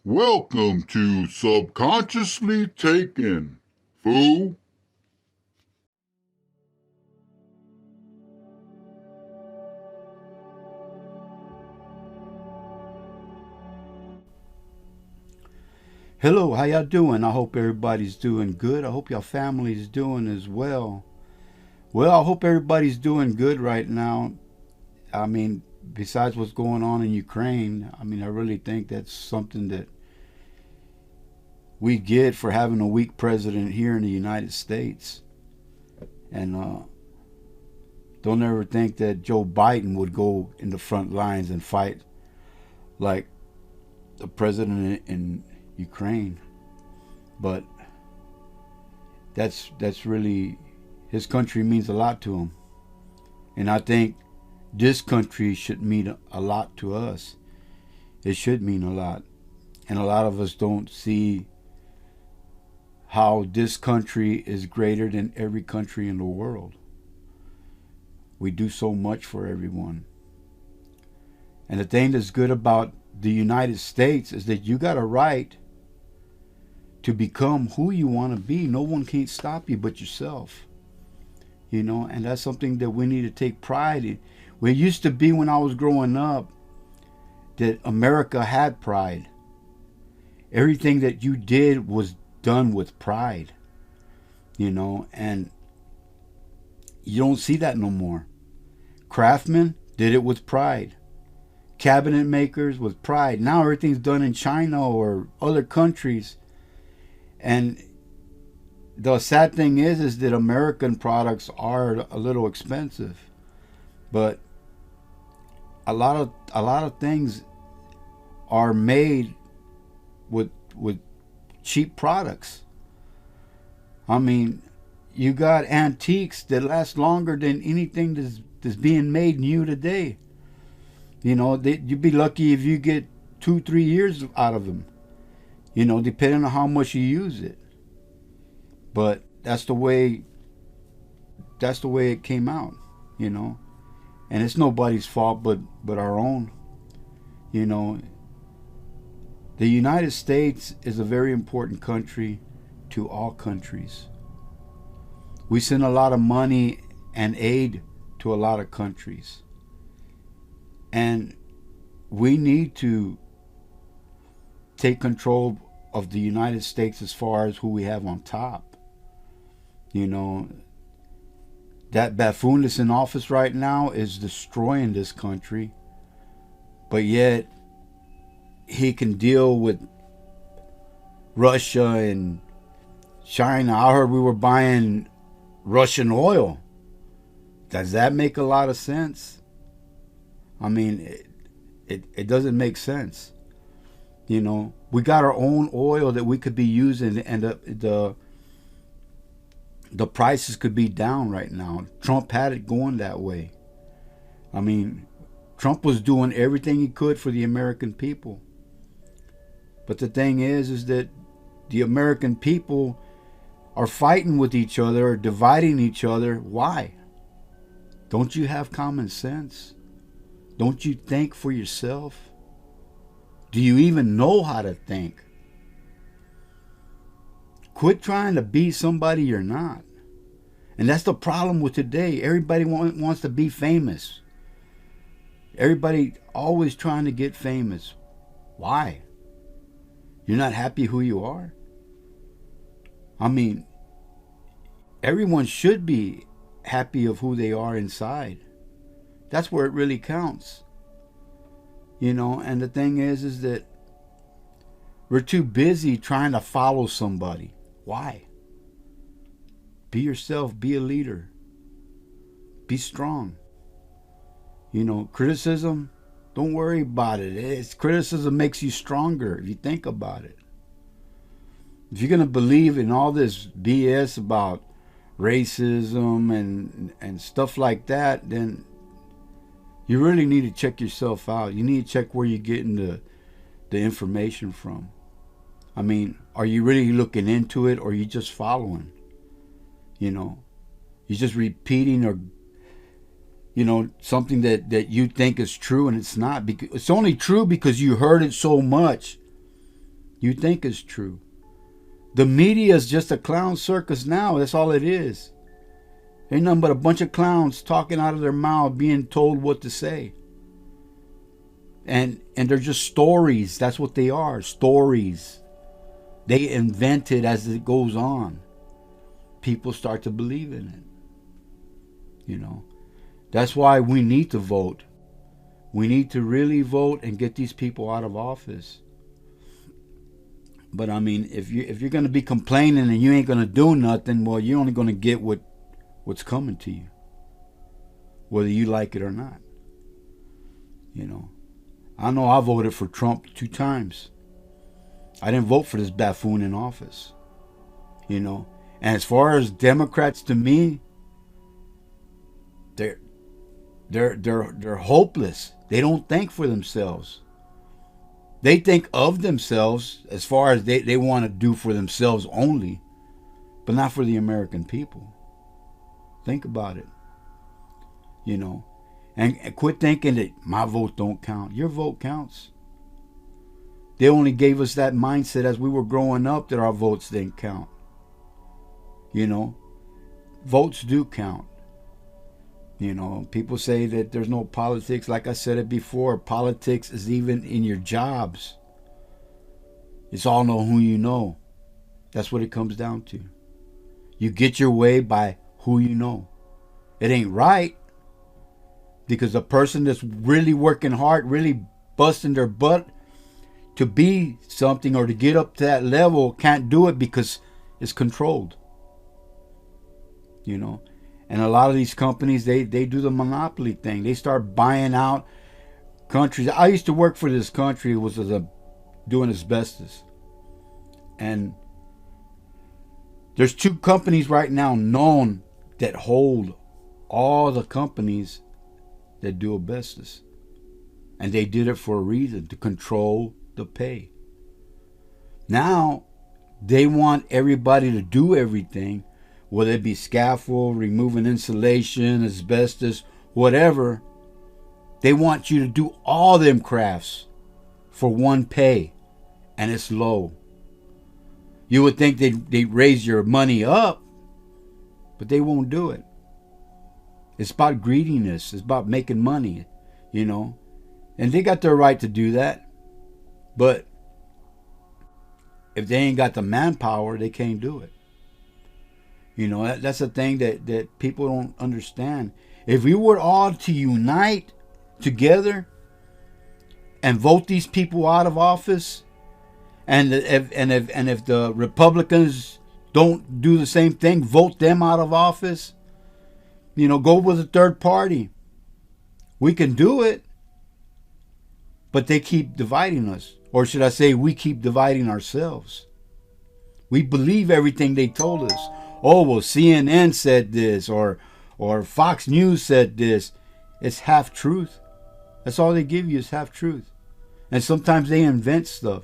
Welcome to Subconsciously Taken, fool. Hello, how y'all doing? I hope everybody's doing good. I hope your family's doing as well. Well, I hope everybody's doing good right now. I mean, besides what's going on in Ukraine, I really think that's something that we get for having a weak president here in the United States. And don't ever think that Joe Biden would go in the front lines and fight like the president in Ukraine. But that's really, his country means a lot to him, and I think this country should mean a lot to us. It should mean a lot, and a lot of us don't see how this country is greater than every country in the world. We do so much for everyone, and the thing that's good about the United States is that you got a right to become who you want to be. No one can stop you but yourself. And that's something that we need to take pride in. Well, it used to be when I was growing up that America had pride. Everything that you did was done with pride, and you don't see that no more. Craftsmen did it with pride. Cabinet makers with pride. Now everything's done in China or other countries. And the sad thing is that American products are a little expensive, but a lot of things are made with cheap products. I mean, you got antiques that last longer than anything that's being made new today. You'd be lucky if you get 2-3 years out of them. Depending on how much you use it. But that's the way it came out, And it's nobody's fault but our own. You know, the United States is a very important country to all countries. We send a lot of money and aid to a lot of countries. And we need to take control of the United States as far as who we have on top. That buffoon that's in office right now is destroying this country, but yet he can deal with Russia and China. I heard we were buying Russian oil. Does that make a lot of sense? I mean, it doesn't make sense. We got our own oil that we could be using, and the prices could be down right now. Trump had it going that way. I mean, Trump was doing everything he could for the American people. But the thing is that the American people are fighting with each other, or dividing each other. Why? Don't you have common sense? Don't you think for yourself? Do you even know how to think? Quit trying to be somebody you're not. And that's the problem with today. Everybody wants to be famous. Everybody always trying to get famous. Why? You're not happy who you are? I mean, everyone should be happy of who they are inside. That's where it really counts. And the thing is that we're too busy trying to follow somebody. Why? Be yourself. Be a leader. Be strong. Criticism, don't worry about it. Criticism makes you stronger if you think about it. If you're going to believe in all this BS about racism and stuff like that, then you really need to check yourself out. You need to check where you're getting the information from. I mean, are you really looking into it, or are you just following? You're just repeating, or something that you think is true and it's not. Because it's only true because you heard it so much you think is true. The media is just a clown circus now. That's all it is. Ain't nothing but a bunch of clowns talking out of their mouth, being told what to say. And they're just stories. That's what they are, stories. They invent it as it goes on. People start to believe in it. You know, that's why we need to vote. We need to really vote and get these people out of office. But I mean, if you're going to be complaining and you ain't going to do nothing, well, you're only going to get what's coming to you, whether you like it or not. You know, I know I voted for Trump 2 times. I didn't vote for this buffoon in office. You know, and as far as Democrats, to me, they're hopeless. They don't think for themselves. They think of themselves as far as they want to do for themselves only, but not for the American people. Think about it. You know, and quit thinking that my vote don't count. Your vote counts. They only gave us that mindset as we were growing up that our votes didn't count. You know, votes do count. You know, people say that there's no politics. Like I said it before, politics is even in your jobs. It's all know who you know. That's what it comes down to. You get your way by who you know. It ain't right, because the person that's really working hard, really busting their butt to be something or to get up to that level can't do it because it's controlled. You know. And a lot of these companies, they do the monopoly thing. They start buying out countries. I used to work for this country. It was doing asbestos. And there's 2 companies right now known that hold all the companies that do asbestos. And they did it for a reason, to control the pay. Now, they want everybody to do everything, whether it be scaffold, removing insulation, asbestos, whatever. They want you to do all them crafts for one pay, and it's low. You would think they'd raise your money up, but they won't do it. It's about greediness. It's about making money, you know. And they got their right to do that. But if they ain't got the manpower, they can't do it. You know, that's the thing that people don't understand. If we were all to unite together and vote these people out of office, and if the Republicans don't do the same thing, vote them out of office, you know, go with a third party. We can do it, but they keep dividing us. Or should I say, we keep dividing ourselves. We believe everything they told us. Oh, well, CNN said this, or Fox News said this. It's half truth. That's all they give you is half truth. And sometimes they invent stuff.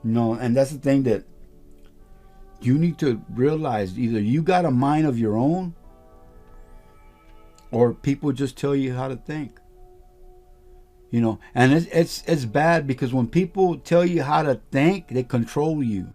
You know, and that's the thing that you need to realize. Either you got a mind of your own, or people just tell you how to think. You know, and it's bad, because when people tell you how to think, they control you.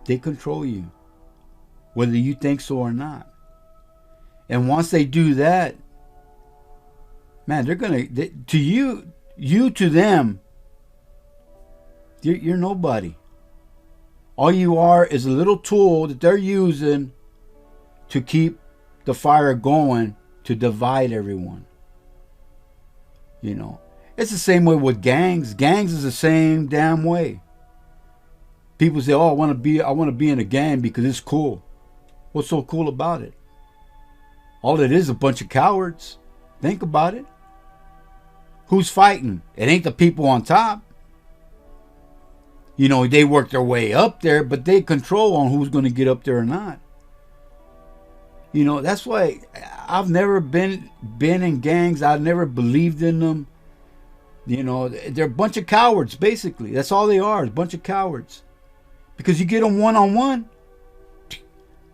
They control you, whether you think so or not. And once they do that, man, they're gonna to you to them. You're nobody. All you are is a little tool that they're using to keep the fire going, to divide everyone. You know, it's the same way with gangs. Gangs is the same damn way. People say, "Oh, I want to be in a gang because it's cool." What's so cool about it? All it is a bunch of cowards. Think about it. Who's fighting? It ain't the people on top. You know, they work their way up there, but they control on who's going to get up there or not. You know, that's why I've never been in gangs. I've never believed in them. You know, they're a bunch of cowards, basically. That's all they are, a bunch of cowards. Because you get them one-on-one,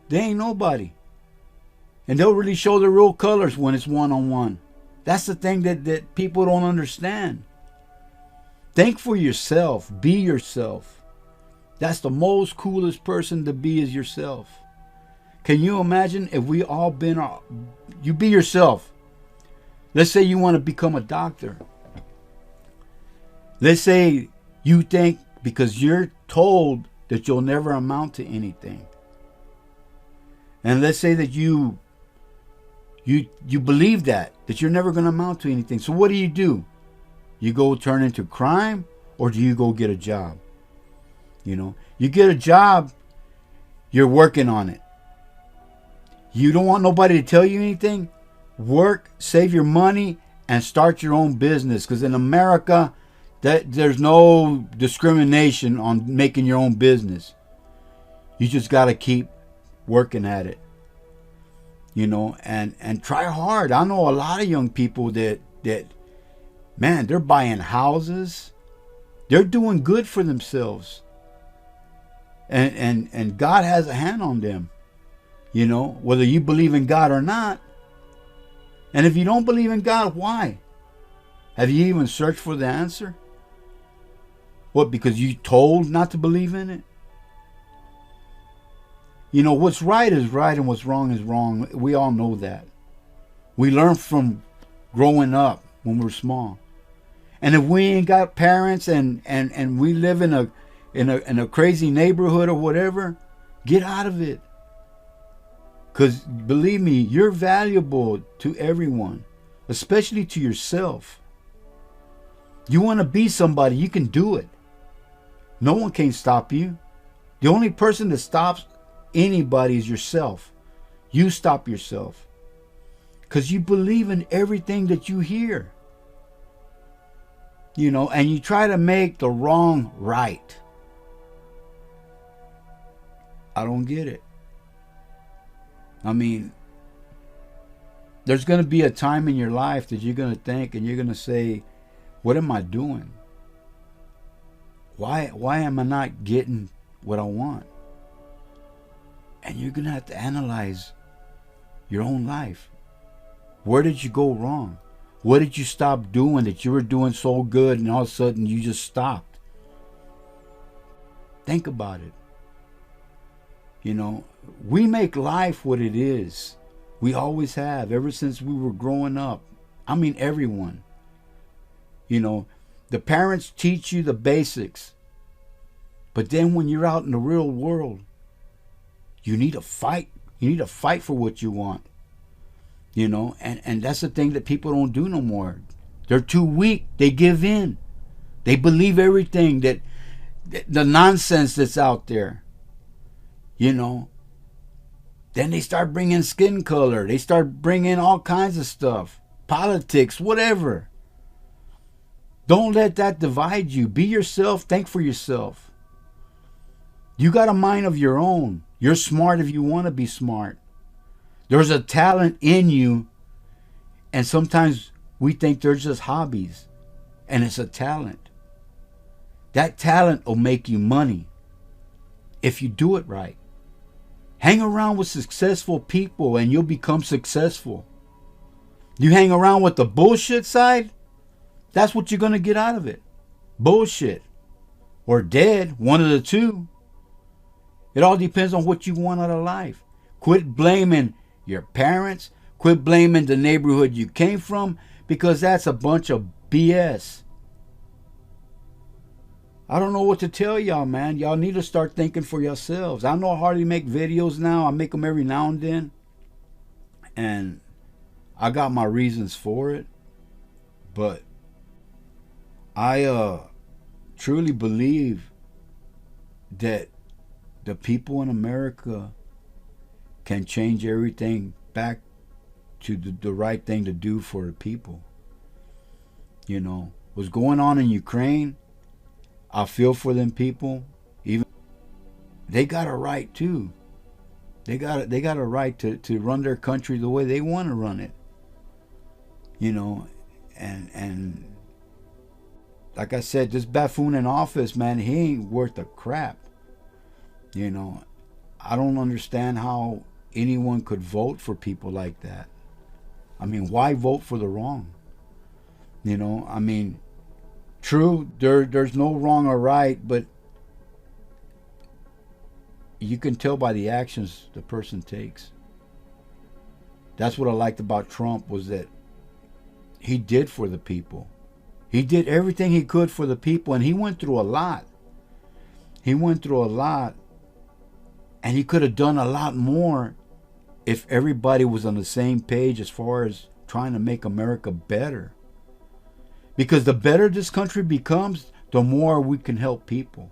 they ain't nobody. And they'll really show their real colors when it's one-on-one. That's the thing that people don't understand. Think for yourself. Be yourself. That's the most coolest person to be, is yourself. Can you imagine if we all been you be yourself? Let's say you want to become a doctor. Let's say you think because you're told that you'll never amount to anything. And let's say that you believe that you're never going to amount to anything. So what do? You go turn into crime, or do you go get a job? You know, you get a job, you're working on it. You don't want nobody to tell you anything? Work, save your money, and start your own business. Because in America, there's no discrimination on making your own business. You just got to keep working at it. You know, and try hard. I know a lot of young people that man, they're buying houses. They're doing good for themselves. And God has a hand on them. You know, whether you believe in God or not. And if you don't believe in God, why? Have you even searched for the answer? What, because you told not to believe in it? You know, what's right is right and what's wrong is wrong. We all know that. We learn from growing up when we're small. And if we ain't got parents and we live in a crazy neighborhood or whatever, get out of it. Because believe me, you're valuable to everyone, especially to yourself. You want to be somebody, you can do it. No one can stop you. The only person that stops anybody is yourself. You stop yourself. Because you believe in everything that you hear. You know, and you try to make the wrong right. I don't get it. I mean, there's going to be a time in your life that you're going to think and you're going to say, what am I doing? Why am I not getting what I want? And you're going to have to analyze your own life. Where did you go wrong? What did you stop doing that you were doing so good and all of a sudden you just stopped? Think about it. You know, we make life what it is. We always have, ever since we were growing up. I mean, everyone. You know, the parents teach you the basics. But then when you're out in the real world, you need to fight. You need to fight for what you want. You know, and that's the thing that people don't do no more. They're too weak. They give in. They believe everything that the nonsense that's out there. You know, then they start bringing skin color. They start bringing all kinds of stuff. Politics, whatever. Don't let that divide you. Be yourself. Think for yourself. You got a mind of your own. You're smart if you want to be smart. There's a talent in you. And sometimes we think they're just hobbies. And it's a talent. That talent will make you money if you do it right. Hang around with successful people and you'll become successful. You hang around with the bullshit side, that's what you're going to get out of it. Bullshit. Or dead, one of the two. It all depends on what you want out of life. Quit blaming your parents. Quit blaming the neighborhood you came from, because that's a bunch of BS. I don't know what to tell y'all, man. Y'all need to start thinking for yourselves. I know I hardly make videos now. I make them every now and then. And I got my reasons for it. But I truly believe that the people in America can change everything back to the right thing to do for the people. You know, what's going on in Ukraine, I feel for them people. Even they got a right too. They got a right to run their country the way they want to run it. You know, and like I said, this buffoon in office, man, he ain't worth a crap. You know, I don't understand how anyone could vote for people like that. I mean, why vote for the wrong? You know, I mean, True, there's no wrong or right, but you can tell by the actions the person takes. That's what I liked about Trump, was that he did for the people. He did everything he could for the people, and he went through a lot. He went through a lot, and he could have done a lot more if everybody was on the same page as far as trying to make America better. Because the better this country becomes, the more we can help people.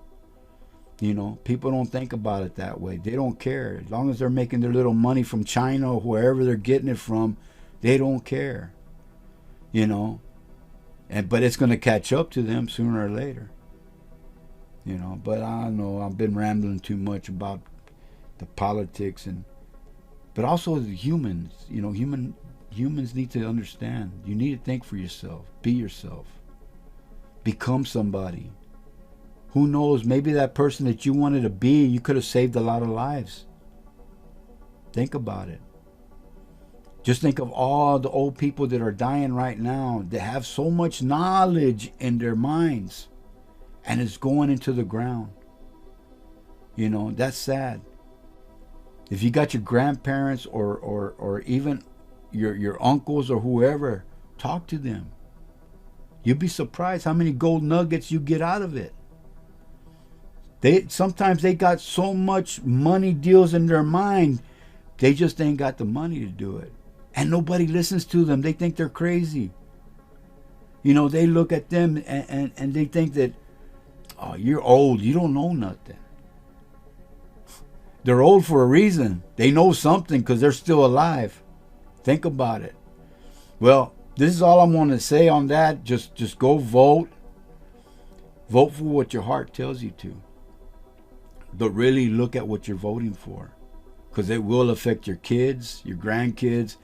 You know, people don't think about it that way. They don't care. As long as they're making their little money from China or wherever they're getting it from, they don't care. You know, but it's going to catch up to them sooner or later. You know, but I don't know. I've been rambling too much about the politics, but also the humans. You know, humans need to understand. You need to think for yourself. Be yourself. Become somebody. Who knows? Maybe that person that you wanted to be, you could have saved a lot of lives. Think about it. Just think of all the old people that are dying right now that have so much knowledge in their minds, and it's going into the ground. You know, that's sad. If you got your grandparents or even your uncles or whoever, talk to them. You'll be surprised how many gold nuggets you get out of it. Sometimes they got so much money deals in their mind, they just ain't got the money to do it. And nobody listens to them. They think they're crazy. You know, they look at them and they think that, oh, you're old. You don't know nothing. They're old for a reason. They know something because they're still alive. Think about it. Well, this is all I'm going to say on that. Just go vote. Vote for what your heart tells you to. But really look at what you're voting for, because it will affect your kids, your grandkids.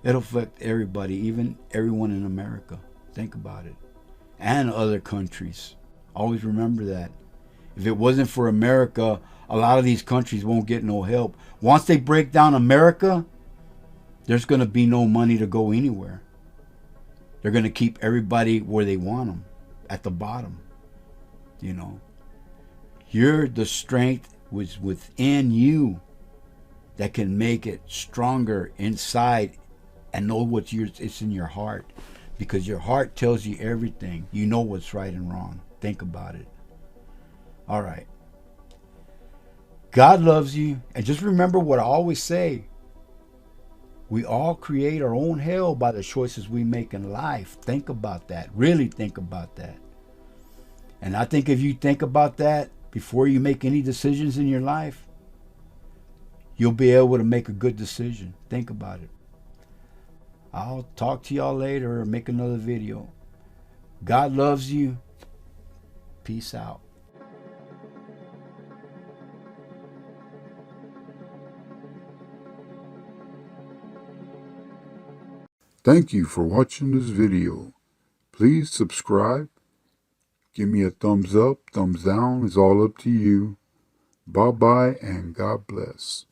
It'll affect everybody, even everyone in America. Think about it. And other countries. Always remember that. If it wasn't for America, a lot of these countries won't get no help. Once they break down America, there's going to be no money to go anywhere. They're going to keep everybody where they want them, at the bottom. You know. You're the strength was within you that can make it stronger inside, and know it's in your heart, because your heart tells you everything. You know what's right and wrong. Think about it. All right. God loves you, and just remember what I always say. We all create our own hell by the choices we make in life. Think about that. Really think about that. And I think if you think about that before you make any decisions in your life, you'll be able to make a good decision. Think about it. I'll talk to y'all later or make another video. God loves you. Peace out. Thank you for watching this video. Please subscribe. Give me a thumbs up, thumbs down. It's all up to you. Bye-bye and God bless.